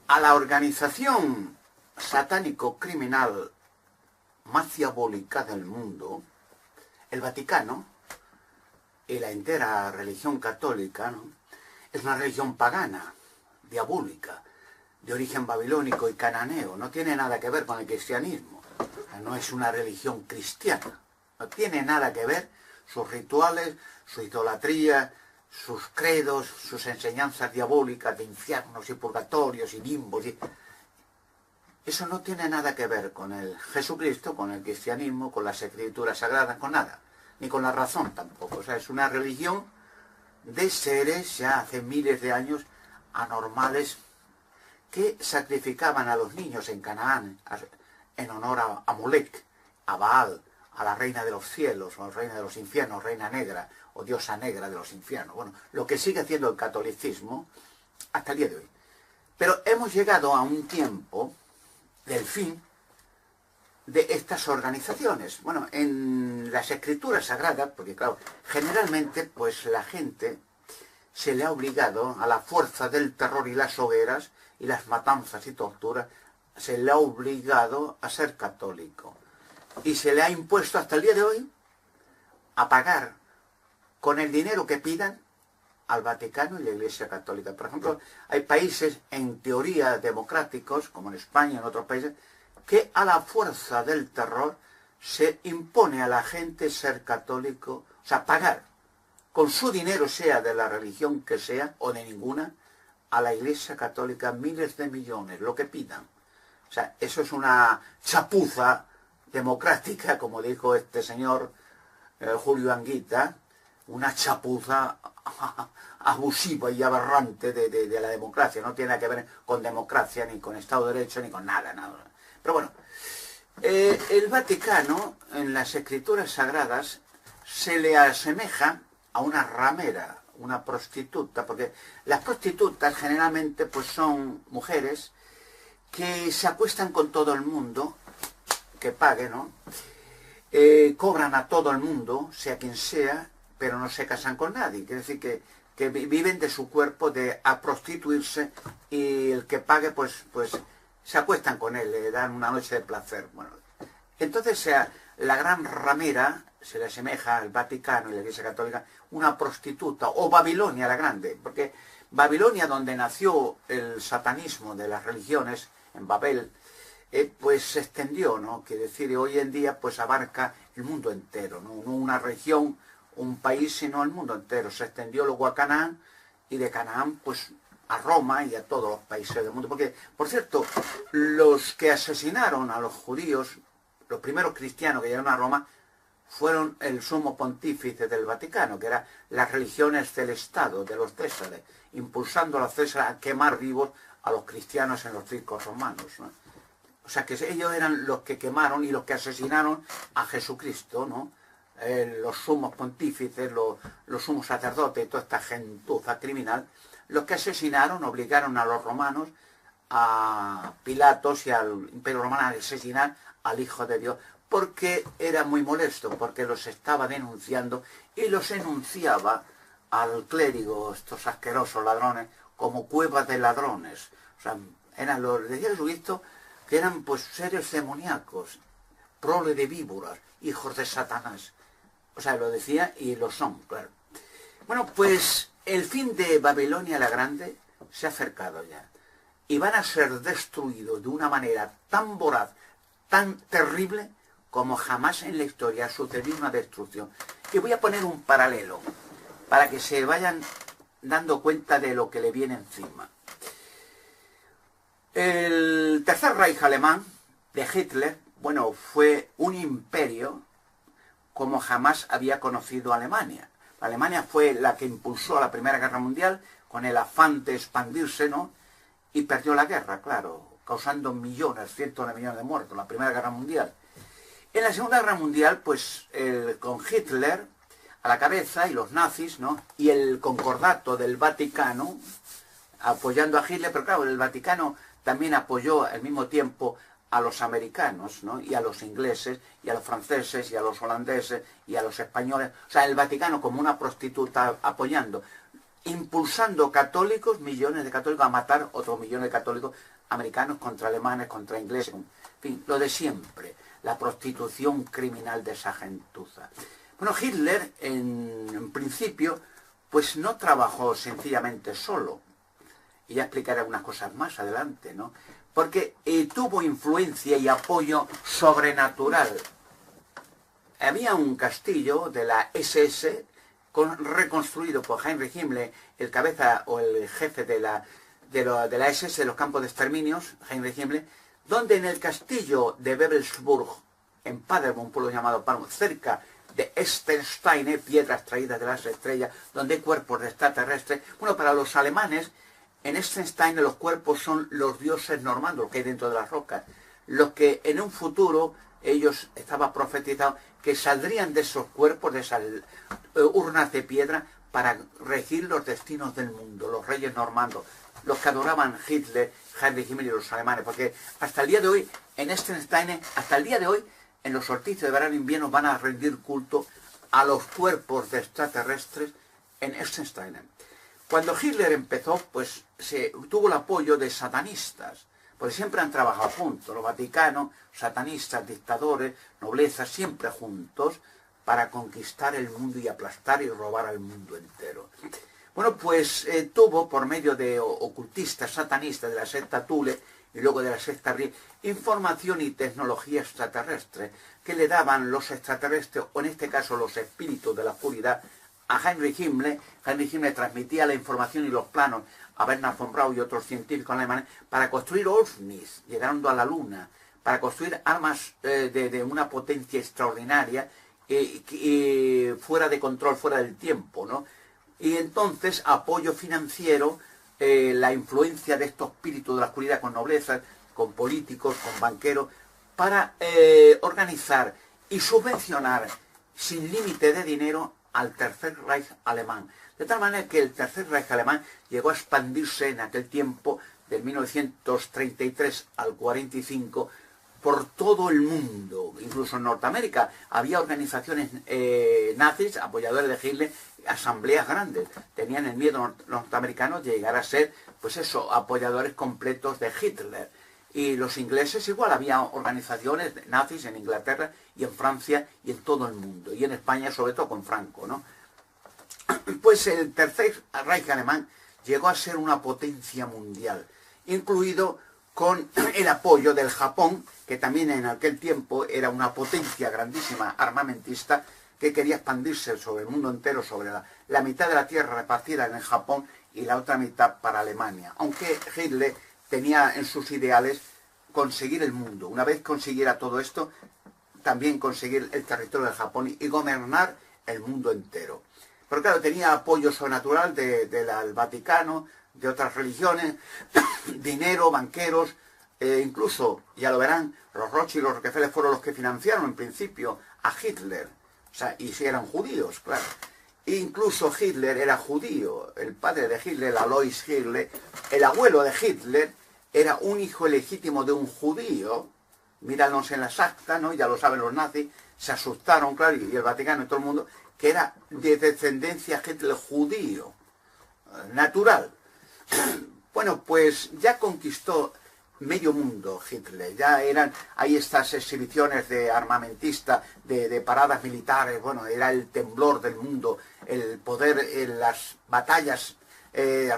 a la organización satánico-criminal más diabólica del mundo, el Vaticano y la entera religión católica, ¿no?, es una religión pagana, diabólica, de origen babilónico y cananeo. No tiene nada que ver con el cristianismo. No es una religión cristiana. No tiene nada que ver sus rituales, su idolatría, sus credos, sus enseñanzas diabólicas de infiernos y purgatorios y limbos. Eso no tiene nada que ver con el Jesucristo, con el cristianismo, con las escrituras sagradas, con nada. Ni con la razón tampoco. O sea, es una religión de seres ya hace miles de años anormales que sacrificaban a los niños en Canaán en honor a Molec, a Baal, a la reina de los cielos, o a la reina de los infiernos, reina negra, o diosa negra de los infiernos. Bueno, lo que sigue haciendo el catolicismo hasta el día de hoy. Pero hemos llegado a un tiempo del fin de estas organizaciones. Bueno, en las escrituras sagradas, porque claro, generalmente pues la gente se le ha obligado a la fuerza del terror y las hogueras y las matanzas y torturas, se le ha obligado a ser católico. Y se le ha impuesto hasta el día de hoy a pagar con el dinero que pidan al Vaticano y la Iglesia Católica. Por ejemplo, hay países en teoría democráticos, como en España y en otros países, que a la fuerza del terror se impone a la gente ser católico, o sea, pagar con su dinero, sea de la religión que sea o de ninguna, a la Iglesia Católica miles de millones, lo que pidan. O sea, eso es una chapuza democrática, como dijo este señor Julio Anguita, una chapuza abusiva y aberrante de la democracia. No tiene nada que ver con democracia, ni con Estado de Derecho, ni con nada, nada. Pero bueno, el Vaticano, en las escrituras sagradas, se le asemeja a una ramera, una prostituta, porque las prostitutas generalmente pues son mujeres que se acuestan con todo el mundo, que pague, ¿no? Cobran a todo el mundo, sea quien sea, pero no se casan con nadie. Quiere decir que viven de su cuerpo, a prostituirse, y el que pague pues se acuestan con él, le dan una noche de placer. Bueno, entonces la gran ramera se le asemeja al Vaticano y la Iglesia Católica, una prostituta, o Babilonia la Grande, porque Babilonia, donde nació el satanismo de las religiones, en Babel, pues se extendió, ¿no? Quiere decir, hoy en día pues abarca el mundo entero, ¿no? No una región, un país, sino el mundo entero. Se extendió luego a Canaán, y de Canaán pues a Roma y a todos los países del mundo. Porque, por cierto, los que asesinaron a los judíos, los primeros cristianos que llegaron a Roma, fueron el sumo pontífice del Vaticano, que eran las religiones del Estado, de los Césares, impulsando a los Césares a quemar vivos a los cristianos en los circos romanos, ¿no? O sea que ellos eran los que quemaron y los que asesinaron a Jesucristo, ¿no? Los sumos pontífices, los sumos sacerdotes y toda esta gentuza criminal, los que asesinaron, obligaron a los romanos, a Pilatos y al Imperio Romano a asesinar al Hijo de Dios, porque era muy molesto, porque los estaba denunciando y los enunciaba al clérigo, estos asquerosos ladrones, como cuevas de ladrones. O sea, eran decía Jesucristo, que eran pues seres demoníacos, prole de víboras, hijos de Satanás. O sea, lo decía y lo son, claro. Bueno, pues el fin de Babilonia la Grande se ha acercado ya. Y van a ser destruidos de una manera tan voraz, tan terrible, como jamás en la historia ha sucedido una destrucción. Y voy a poner un paralelo, para que se vayan dando cuenta de lo que le viene encima. El Tercer Reich alemán de Hitler, bueno, fue un imperio como jamás había conocido Alemania. Alemania fue la que impulsó a la Primera Guerra Mundial con el afán de expandirse, ¿no? Y perdió la guerra, claro, causando millones, cientos de millones de muertos, la Primera Guerra Mundial. En la Segunda Guerra Mundial, pues con Hitler a la cabeza y los nazis, ¿no? Y el concordato del Vaticano apoyando a Hitler, pero claro, el Vaticano también apoyó al mismo tiempo a los americanos, ¿no? Y a los ingleses, y a los franceses, y a los holandeses, y a los españoles. O sea, el Vaticano como una prostituta apoyando, impulsando católicos, millones de católicos, a matar otros millones de católicos, americanos contra alemanes, contra ingleses, en fin, lo de siempre, la prostitución criminal de esa gentuza. Bueno, Hitler, en principio, pues no trabajó sencillamente solo, y ya explicaré algunas cosas más adelante, ¿no? Porque tuvo influencia y apoyo sobrenatural. Había un castillo de la SS reconstruido por Heinrich Himmler, el cabeza o el jefe de la SS, de los campos de exterminios, Heinrich Himmler, donde en el castillo de Wewelsburg, en Paderborn, un pueblo llamado Paderborn, cerca de Estensteine, piedras traídas de las estrellas, donde hay cuerpos de extraterrestres. Bueno, para los alemanes, en Estensteine los cuerpos son los dioses normandos, los que hay dentro de las rocas, los que en un futuro ellos estaba profetizado que saldrían de esos cuerpos, de esas urnas de piedra, para regir los destinos del mundo, los reyes normandos, los que adoraban Hitler, Heinrich Himmler y los alemanes, porque hasta el día de hoy, en Estensteine, hasta el día de hoy, en los solsticios de verano e invierno van a rendir culto a los cuerpos de extraterrestres en Estensteine. Cuando Hitler empezó, pues tuvo el apoyo de satanistas, porque siempre han trabajado juntos, los vaticanos, satanistas, dictadores, nobleza, siempre juntos, para conquistar el mundo y aplastar y robar al mundo entero. Bueno, pues tuvo, por medio de ocultistas satanistas de la secta Thule y luego de la secta Rie, información y tecnología extraterrestre que le daban los extraterrestres, o en este caso los espíritus de la oscuridad, a Heinrich Himmler. Heinrich Himmler transmitía la información y los planos a Bernhard von Braun y otros científicos alemanes para construir ovnis, llegando a la Luna, para construir armas de una potencia extraordinaria, fuera de control, fuera del tiempo, ¿no? Y entonces apoyo financiero, la influencia de estos espíritus de la oscuridad con nobleza, con políticos, con banqueros, para organizar y subvencionar sin límite de dinero al Tercer Reich alemán. De tal manera que el Tercer Reich alemán llegó a expandirse en aquel tiempo, del 1933 al 45, por todo el mundo. Incluso en Norteamérica había organizaciones nazis, apoyadores de Hitler, asambleas grandes. Tenían el miedo norteamericanos de llegar a ser, pues eso, apoyadores completos de Hitler. Y los ingleses igual, había organizaciones nazis en Inglaterra y en Francia y en todo el mundo. Y en España, sobre todo con Franco, ¿no? Pues el Tercer Reich alemán llegó a ser una potencia mundial, incluido con el apoyo del Japón, que también en aquel tiempo era una potencia grandísima armamentista, que quería expandirse sobre el mundo entero, sobre la mitad de la tierra repartida en el Japón y la otra mitad para Alemania. Aunque Hitler tenía en sus ideales conseguir el mundo. Una vez consiguiera todo esto, también conseguir el territorio del Japón y gobernar el mundo entero. Pero claro, tenía apoyo sobrenatural del Vaticano, de otras religiones, dinero, banqueros, incluso, ya lo verán, los Rothschild y los Rockefeller fueron los que financiaron en principio a Hitler. O sea, y si eran judíos, claro. Incluso Hitler era judío, el padre de Hitler, Alois Hitler, el abuelo de Hitler, era un hijo legítimo de un judío. Míranos en las actas, ¿no? Ya lo saben los nazis, se asustaron, claro, y el Vaticano y todo el mundo, que era de descendencia Hitler judío, natural. Bueno, pues ya conquistó medio mundo Hitler, ya hay estas exhibiciones de armamentista, de paradas militares, bueno, era el temblor del mundo, el poder en las batallas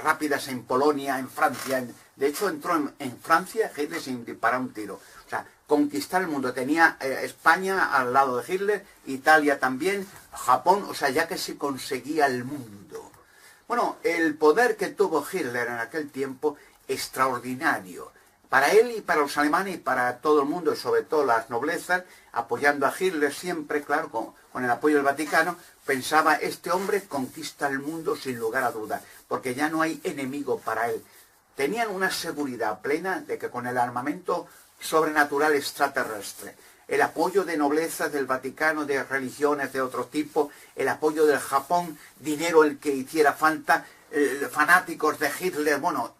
rápidas en Polonia, en Francia, de hecho entró en Francia Hitler sin disparar un tiro, o sea, conquistar el mundo, tenía España al lado de Hitler, Italia también, Japón, o sea, ya que se conseguía el mundo. Bueno, el poder que tuvo Hitler en aquel tiempo, extraordinario, para él y para los alemanes y para todo el mundo, y sobre todo las noblezas, apoyando a Hitler siempre, claro, con el apoyo del Vaticano, pensaba, este hombre conquista el mundo sin lugar a dudas, porque ya no hay enemigo para él. Tenían una seguridad plena de que con el armamento sobrenatural extraterrestre, el apoyo de noblezas del Vaticano, de religiones de otro tipo, el apoyo del Japón, dinero el que hiciera falta, fanáticos de Hitler, bueno,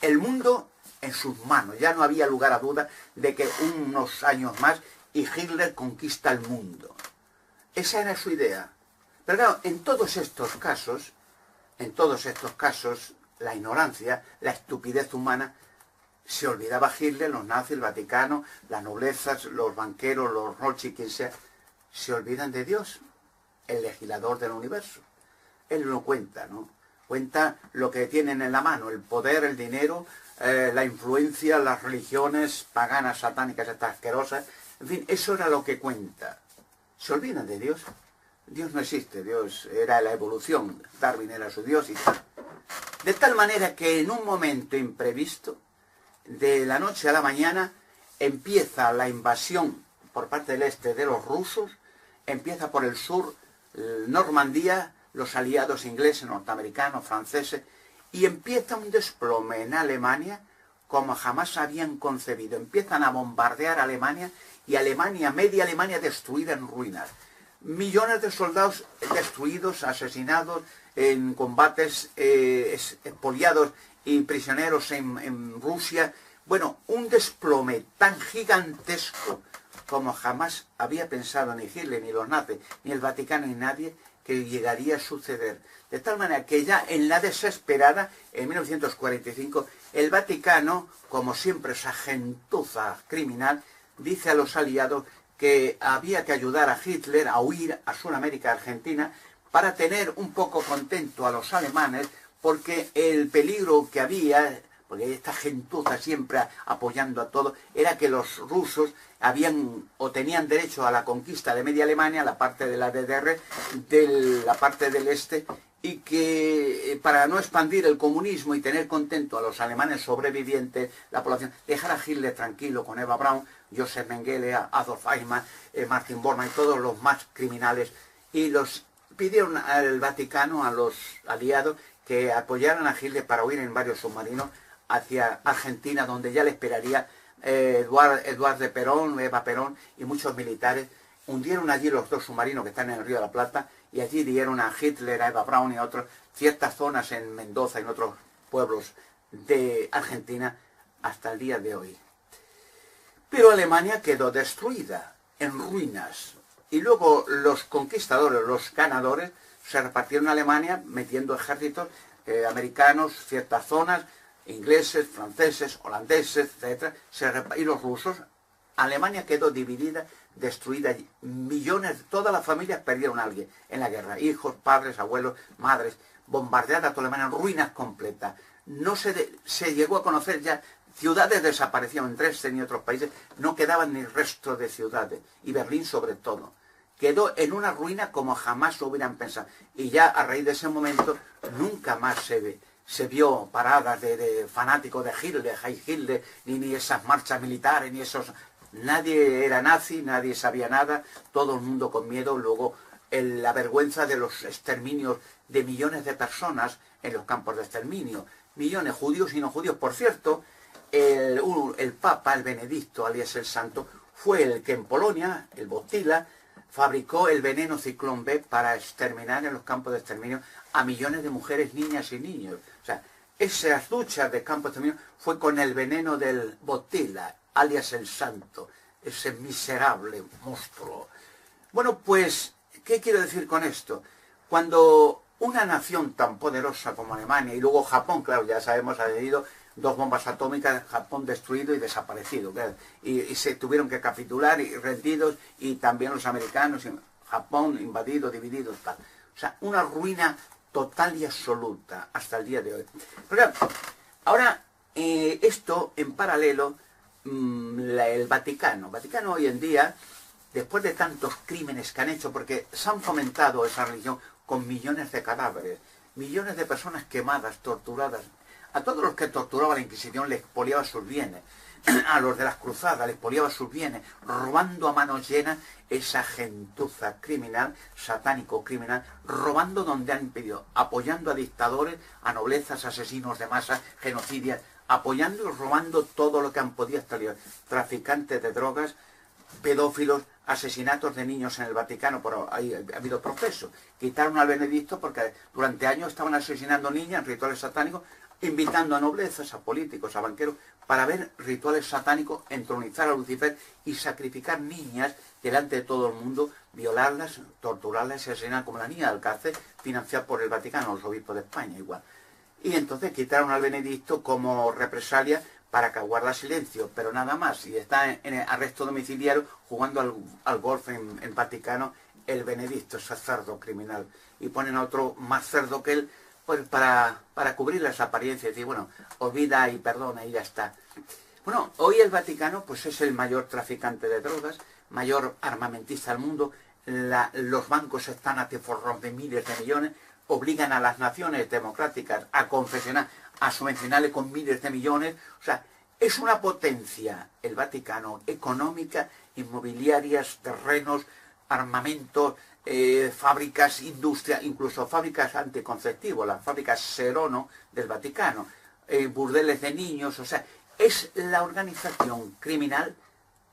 el mundo en sus manos, ya no había lugar a duda de que unos años más y Hitler conquista el mundo. Esa era su idea. Pero claro, en todos estos casos, la ignorancia, la estupidez humana, Se olvidaba Hitler, los nazis, el Vaticano, las noblezas, los banqueros, los Rothschild, quien sea. Se olvidan de Dios, el legislador del universo. Él lo cuenta, ¿no? Cuenta lo que tienen en la mano, el poder, el dinero, la influencia, las religiones paganas, satánicas, estas asquerosas. En fin, eso era lo que cuenta. Se olvidan de Dios. Dios no existe, Dios era la evolución, Darwin era su Dios y tal. De tal manera que en un momento imprevisto, de la noche a la mañana, empieza la invasión por parte del este de los rusos, empieza por el sur, Normandía, los aliados ingleses, norteamericanos, franceses, y empieza un desplome en Alemania como jamás habían concebido. Empiezan a bombardear Alemania y Alemania, media Alemania destruida en ruinas. Millones de soldados destruidos, asesinados en combates, expoliados y prisioneros en Rusia. Bueno, un desplome tan gigantesco como jamás había pensado ni Hitler, ni los nazis, ni el Vaticano, ni nadie, que llegaría a suceder. De tal manera que ya en la desesperada, en 1945, el Vaticano, como siempre esa gentuza criminal, dice a los aliados que había que ayudar a Hitler a huir a Sudamérica, Argentina, para tener un poco contento a los alemanes, porque el peligro que había, porque esta gentuza siempre apoyando a todo, era que los rusos habían o tenían derecho a la conquista de media Alemania, la parte de la DDR, de la parte del este, y que para no expandir el comunismo y tener contento a los alemanes sobrevivientes, la población, dejar a Hitler tranquilo con Eva Braun, Joseph Mengele, Adolf Eichmann, Martin Bormann y todos los más criminales, y los pidieron al Vaticano, a los aliados, que apoyaran a Hitler para huir en varios submarinos hacia Argentina, donde ya le esperaría Eduardo Perón, Eva Perón y muchos militares. Hundieron allí los dos submarinos que están en el Río de la Plata y allí dieron a Hitler, a Eva Braun y a otros ciertas zonas en Mendoza y en otros pueblos de Argentina hasta el día de hoy. Pero Alemania quedó destruida, en ruinas. Y luego los conquistadores, los ganadores, se repartieron a Alemania metiendo ejércitos americanos, ciertas zonas, ingleses, franceses, holandeses, etc. Y los rusos. Alemania quedó dividida, destruida. Millones, todas las familias perdieron a alguien en la guerra. Hijos, padres, abuelos, madres. Bombardeada toda Alemania, en ruinas completas. No se llegó a conocer ya. Ciudades desaparecieron en Dresden y otros países. No quedaban ni restos de ciudades. Y Berlín sobre todo. Quedó en una ruina como jamás lo hubieran pensado. Y ya a raíz de ese momento nunca más se vio paradas de fanáticos de Hitler, Heil Hitler, ni esas marchas militares, ni esos... Nadie era nazi, nadie sabía nada, todo el mundo con miedo. Luego la vergüenza de los exterminios de millones de personas en los campos de exterminio. Millones, judíos y no judíos. Por cierto, el Papa, el Benedicto, alias el Santo, fue el que en Polonia, el Botila, fabricó el veneno Ciclón B para exterminar en los campos de exterminio a millones de mujeres, niñas y niños. O sea, esas duchas de campos de exterminio fue con el veneno del Botila, alias el Santo, ese miserable monstruo. Bueno, pues, ¿qué quiero decir con esto? Cuando una nación tan poderosa como Alemania, y luego Japón, claro, ya sabemos, ha tenido 2 bombas atómicas, Japón destruido y desaparecido, claro, y se tuvieron que capitular y rendidos, y también los americanos, y Japón invadido, dividido, tal. O sea, una ruina total y absoluta hasta el día de hoy. Pero claro, ahora, esto en paralelo, el Vaticano hoy en día, después de tantos crímenes que han hecho, porque se han fomentado esa religión con millones de cadáveres, millones de personas quemadas, torturadas. A todos los que torturaba la Inquisición les expoliaba sus bienes. A los de las cruzadas les expoliaba sus bienes, robando a manos llenas esa gentuza criminal, satánico criminal, robando donde han pedido, apoyando a dictadores, a noblezas, asesinos de masa, genocidias, apoyando y robando todo lo que han podido hasta el día. Traficantes de drogas, pedófilos, asesinatos de niños en el Vaticano, pero ahí ha habido procesos. Quitaron al Benedicto porque durante años estaban asesinando niñas en rituales satánicos, invitando a noblezas, a políticos, a banqueros, para ver rituales satánicos, entronizar a Lucifer y sacrificar niñas delante de todo el mundo, violarlas, torturarlas y asesinar, como la niña de Alcácer, financiada por el Vaticano, los obispos de España igual. Y entonces quitaron al Benedicto como represalia para que guarda silencio, pero nada más, y está en el arresto domiciliario jugando al golf en Vaticano, el Benedicto, ese cerdo criminal, y ponen a otro más cerdo que él, pues para cubrir las apariencias, y bueno, olvida y perdona y ya está. Bueno, hoy el Vaticano pues es el mayor traficante de drogas, mayor armamentista del mundo, los bancos están atiforrados de miles de millones, obligan a las naciones democráticas a confesionar, a subvencionarle con miles de millones, o sea, es una potencia el Vaticano, económica, inmobiliarias, terrenos, armamentos, fábricas, industria, incluso fábricas anticonceptivos, las fábricas Serono del Vaticano, burdeles de niños, o sea, es la organización criminal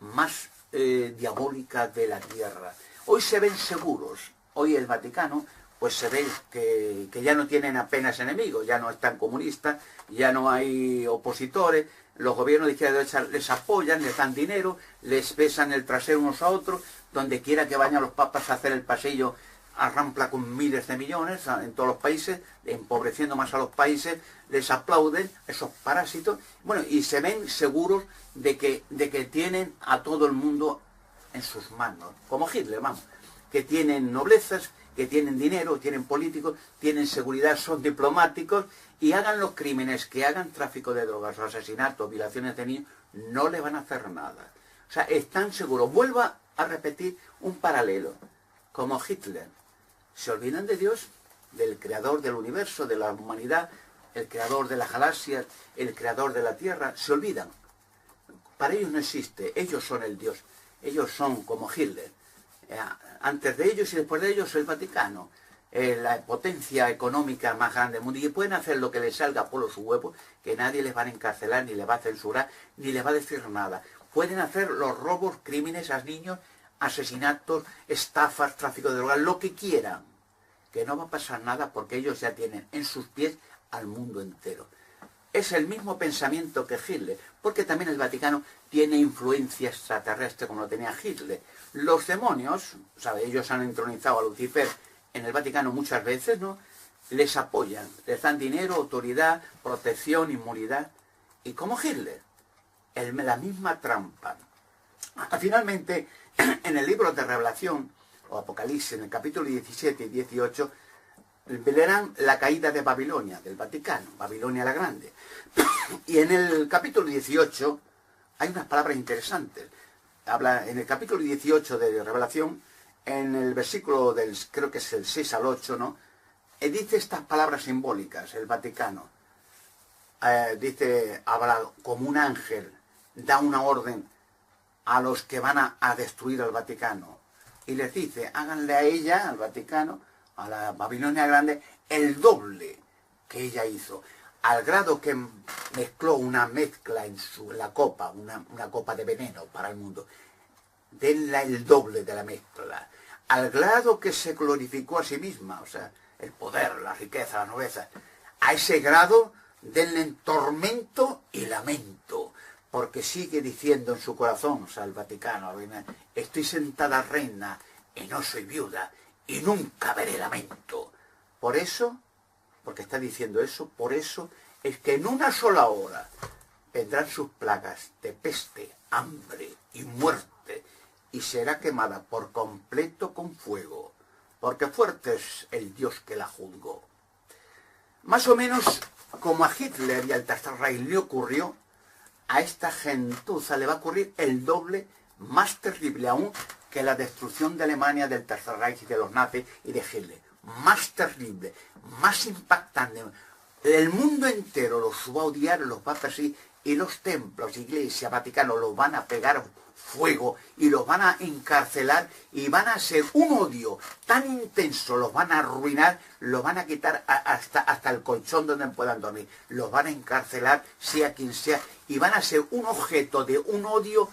más diabólica de la tierra. Hoy se ven seguros, hoy el Vaticano pues se ve que ya no tienen apenas enemigos, ya no están comunistas, ya no hay opositores, los gobiernos de izquierda y derecha les apoyan, les dan dinero, les besan el trasero unos a otros, donde quiera que vayan los papas a hacer el pasillo arrampla con miles de millones en todos los países, empobreciendo más a los países, les aplauden esos parásitos, bueno, y se ven seguros de que tienen a todo el mundo en sus manos, como Hitler, vamos, que tienen noblezas, que tienen dinero, tienen políticos, tienen seguridad, son diplomáticos, y hagan los crímenes, que hagan tráfico de drogas, asesinatos, violaciones de niños, no le van a hacer nada. O sea, están seguros. Vuelva a repetir un paralelo, como Hitler. Se olvidan de Dios, del creador del universo, de la humanidad, el creador de las galaxias, el creador de la Tierra, se olvidan. Para ellos no existe, ellos son el Dios, ellos son como Hitler. Antes de ellos y después de ellos el Vaticano, la potencia económica más grande del mundo, y pueden hacer lo que les salga por los huevos, que nadie les va a encarcelar, ni les va a censurar, ni les va a decir nada. Pueden hacer los robos, crímenes a niños, asesinatos, estafas, tráfico de drogas, lo que quieran, que no va a pasar nada porque ellos ya tienen en sus pies al mundo entero. Es el mismo pensamiento que Hitler, porque también el Vaticano tiene influencia extraterrestre como lo tenía Hitler. Los demonios, ¿sabe? Ellos han entronizado a Lucifer en el Vaticano muchas veces, ¿no? Les apoyan, les dan dinero, autoridad, protección, inmunidad. Y como Hitler, la misma trampa. Finalmente, en el libro de Revelación, o Apocalipsis, en el capítulo 17 y 18, verán la caída de Babilonia, del Vaticano, Babilonia la Grande. Y en el capítulo 18 hay unas palabras interesantes. Habla en el capítulo 18 de Revelación, en el versículo del, creo que es el 6 al 8, ¿no? Dice estas palabras simbólicas, el Vaticano. Dice, habla como un ángel, da una orden a los que van a destruir al Vaticano. Y les dice, háganle a ella, al Vaticano, a la Babilonia Grande, el doble que ella hizo, al grado que mezcló una mezcla en la copa, una copa de veneno para el mundo. Denle el doble de la mezcla, al grado que se glorificó a sí misma, o sea, el poder, la riqueza, la nobleza. A ese grado denle tormento y lamento, porque sigue diciendo en su corazón, o sea, el Vaticano, estoy sentada reina y no soy viuda, y nunca veré lamento. Por eso, porque está diciendo eso, por eso es que en una sola hora vendrán sus plagas de peste, hambre y muerte, y será quemada por completo con fuego, porque fuerte es el Dios que la juzgó. Más o menos como a Hitler y al Tercer Reich le ocurrió, a esta gentuza le va a ocurrir el doble, más terrible aún, que la destrucción de Alemania, del Tercer Reich y de los nazis y de Hitler. Más terrible, más impactante. El mundo entero los va a odiar, los va a perseguir, y los templos, Iglesia, Vaticano, los van a pegar fuego y los van a encarcelar, y van a ser un odio tan intenso, los van a arruinar, los van a quitar hasta el colchón donde puedan dormir, los van a encarcelar, sea quien sea, y van a ser un objeto de un odio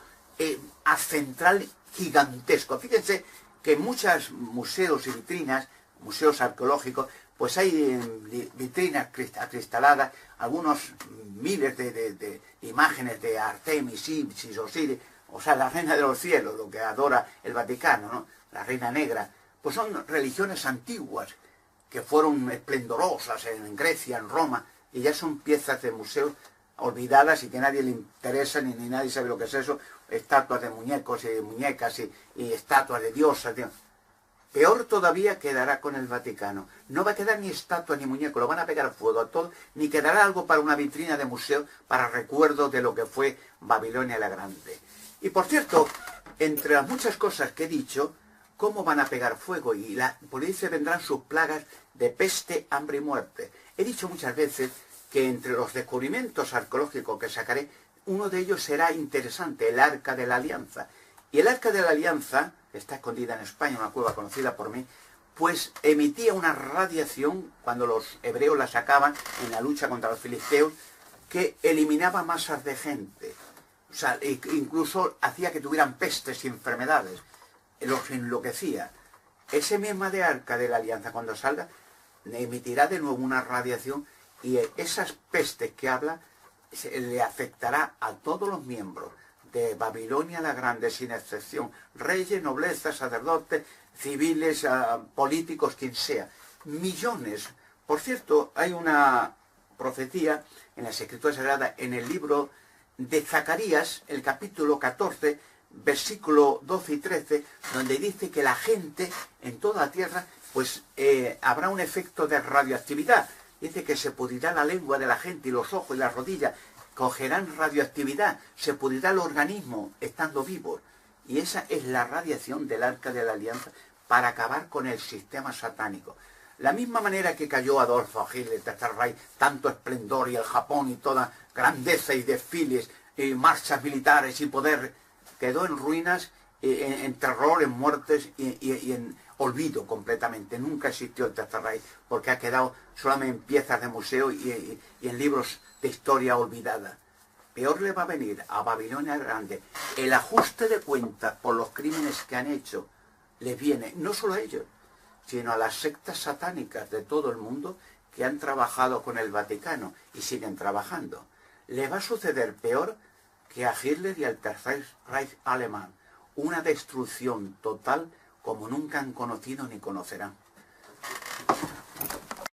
central gigantesco. Fíjense que en muchos museos y vitrinas, museos arqueológicos, pues hay vitrinas acristaladas, algunos miles de imágenes de Artemis, Isis, Osiris, o sea, la reina de los cielos, lo que adora el Vaticano, ¿no? La reina negra. Pues son religiones antiguas que fueron esplendorosas en Grecia, en Roma, y ya son piezas de museos olvidadas y que nadie le interesa, ni nadie sabe lo que es eso, estatuas de muñecos y de muñecas y estatuas de diosas. Peor todavía quedará con el Vaticano. No va a quedar ni estatua ni muñeco, lo van a pegar fuego a todo, ni quedará algo para una vitrina de museo para recuerdo de lo que fue Babilonia la Grande. Y por cierto, entre las muchas cosas que he dicho, ¿cómo van a pegar fuego? Y por ahí se vendrán sus plagas de peste, hambre y muerte. He dicho muchas veces que entre los descubrimientos arqueológicos que sacaré, uno de ellos será interesante, el Arca de la Alianza. Y el Arca de la Alianza, que está escondida en España, una cueva conocida por mí, pues emitía una radiación, cuando los hebreos la sacaban en la lucha contra los filisteos, que eliminaba masas de gente. O sea, incluso hacía que tuvieran pestes y enfermedades. Los enloquecía. Ese mismo de Arca de la Alianza, cuando salga, emitirá de nuevo una radiación y esas pestes que habla le afectará a todos los miembros de Babilonia la Grande, sin excepción, reyes, nobleza, sacerdotes, civiles, políticos, quien sea. Millones. Por cierto, hay una profecía en las Escrituras Sagradas, en el libro de Zacarías, el capítulo 14, versículo 12 y 13, donde dice que la gente en toda la tierra, pues habrá un efecto de radioactividad. Dice que se pudrirá la lengua de la gente y los ojos y las rodillas, cogerán radioactividad, se pudrirá el organismo estando vivos. Y esa es la radiación del Arca de la Alianza para acabar con el sistema satánico. La misma manera que cayó Adolfo Hitler, el Tercer Reich, tanto esplendor y el Japón y toda grandeza y desfiles y marchas militares y poder, quedó en ruinas, en terror, en muertes y en olvido completamente. Nunca existió el Tercer Reich porque ha quedado solamente en piezas de museo y en libros de historia olvidada. Peor le va a venir a Babilonia Grande el ajuste de cuentas por los crímenes que han hecho. Les viene no solo a ellos, sino a las sectas satánicas de todo el mundo que han trabajado con el Vaticano y siguen trabajando. Le va a suceder peor que a Hitler y al Tercer Reich alemán. Una destrucción total como nunca han conocido ni conocerán.